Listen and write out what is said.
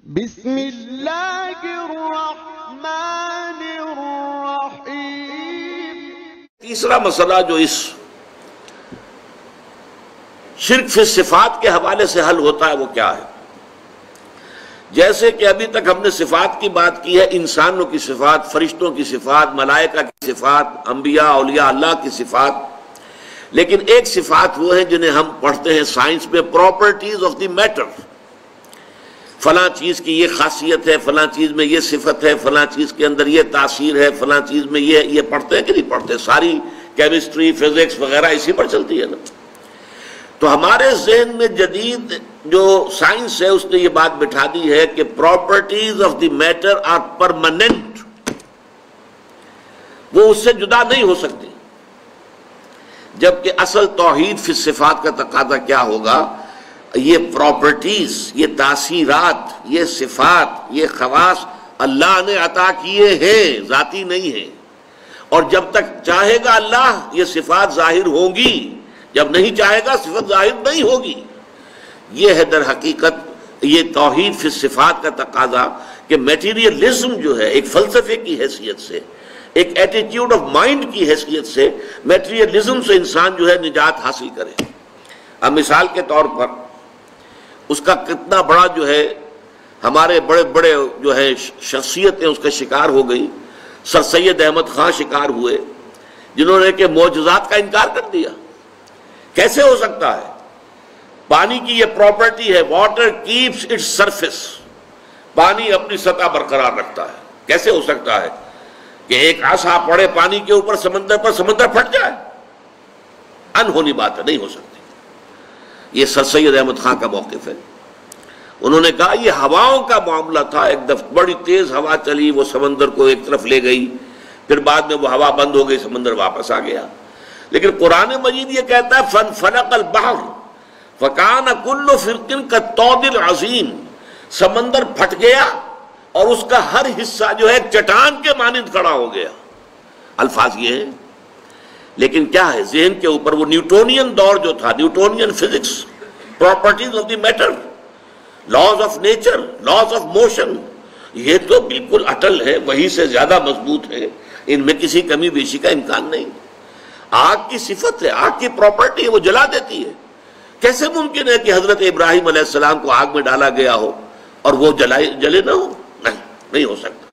بسم اللہ الرحمن الرحیم۔ تیسرا مسئلہ جو اس شرک فی صفات کے حوالے سے حل ہوتا ہے وہ کیا ہے؟ جیسے کہ ابھی تک ہم نے صفات کی بات کی ہے، انسانوں کی صفات، فرشتوں کی صفات، ملائکہ کی صفات، انبیاء اولیاء اللہ کی صفات، لیکن ایک صفات وہ ہیں جنہیں ہم پڑھتے ہیں سائنس میں پراپرٹیز آف دی میٹر۔ فلاں چیز کی یہ خاصیت ہے، فلاں چیز میں یہ صفت ہے، فلاں چیز کے اندر یہ تاثیر ہے، فلاں چیز میں یہ پڑھتے ہیں کہ نہیں پڑھتے؟ ساری کیمسٹری، فزکس وغیرہ اسی پر چلتی ہے نا۔ تو ہمارے ذہن میں جدید جو سائنس ہے اس نے یہ بات بٹھا دی ہے کہ properties of the matter are permanent, وہ اس سے جدا نہیں ہو سکتی، جبکہ اصل توحید فی صفات کا تقاضا کیا ہوگا؟ یہ پراپرٹیز، یہ تاثیرات، یہ صفات، یہ خواص اللہ نے عطا کیے ہیں، ذاتی نہیں ہیں، اور جب تک چاہے گا اللہ یہ صفات ظاہر ہوں گی، جب نہیں چاہے گا صفت ظاہر نہیں ہوگی۔ یہ ہے در حقیقت یہ توحید فی صفات کا تقاضا کہ میٹیریلزم جو ہے ایک فلسفے کی حیثیت سے، ایک ایٹیٹیوڈ آف مائنڈ کی حیثیت سے میٹیریلزم سے انسان جو ہے نجات حاصل کرے۔ اب مثال کے طور پر اس کا کتنا بڑا جو ہے ہمارے بڑے بڑے جو ہے شخصیتیں اس کا شکار ہو گئی۔ سر سید احمد خان شکار ہوئے جنہوں نے کہ معجزات کا انکار کر دیا۔ کیسے ہو سکتا ہے؟ پانی کی یہ پراپرٹی ہے، واٹر کیپس اٹس سرفیس، پانی اپنی سطح برقرار رکھتا ہے۔ کیسے ہو سکتا ہے کہ ایک عصا پڑے پانی کے اوپر سمندر پر، سمندر پھٹ جائے؟ انہونی بات ہے، نہیں ہو سکتی۔ یہ سر سید احمد خان کا موقف ہے۔ انہوں نے کہا یہ ہواؤں کا معاملہ تھا، ایک دفعہ بڑی تیز ہوا چلی، وہ سمندر کو ایک طرف لے گئی، پھر بعد میں وہ ہوا بند ہو گئی، سمندر واپس آ گیا۔ لیکن قرآن مجید یہ کہتا ہے فَانْفَلَقَ الْبَحْرُ فَكَانَ كُلُّ فِرْقٍ كَالطَّوْدِ الْعَظِيمِ، سمندر پھٹ گیا اور اس کا ہر حصہ جو ہے چٹان کے مانند کھڑا ہو گیا۔ الفاظ یہ ہیں، لیکن کیا ہے ذہن کے اوپر وہ نیوٹونین دور جو تھا، Newtonian physics, properties of the metre, laws of nature, laws of motion, یہ تو بالکل اٹل ہے، وہی سے زیادہ مضبوط ہے، ان میں کسی کمی بیشی کا امکان نہیں۔ آگ کی صفت ہے، آگ کی پراپرٹی ہے، وہ جلا دیتی ہے۔ کیسے ممکن ہے کہ حضرت ابراہیم علیہ السلام کو آگ میں ڈالا گیا ہو اور وہ جلے نہ ہو؟ نہیں ہو سکتا۔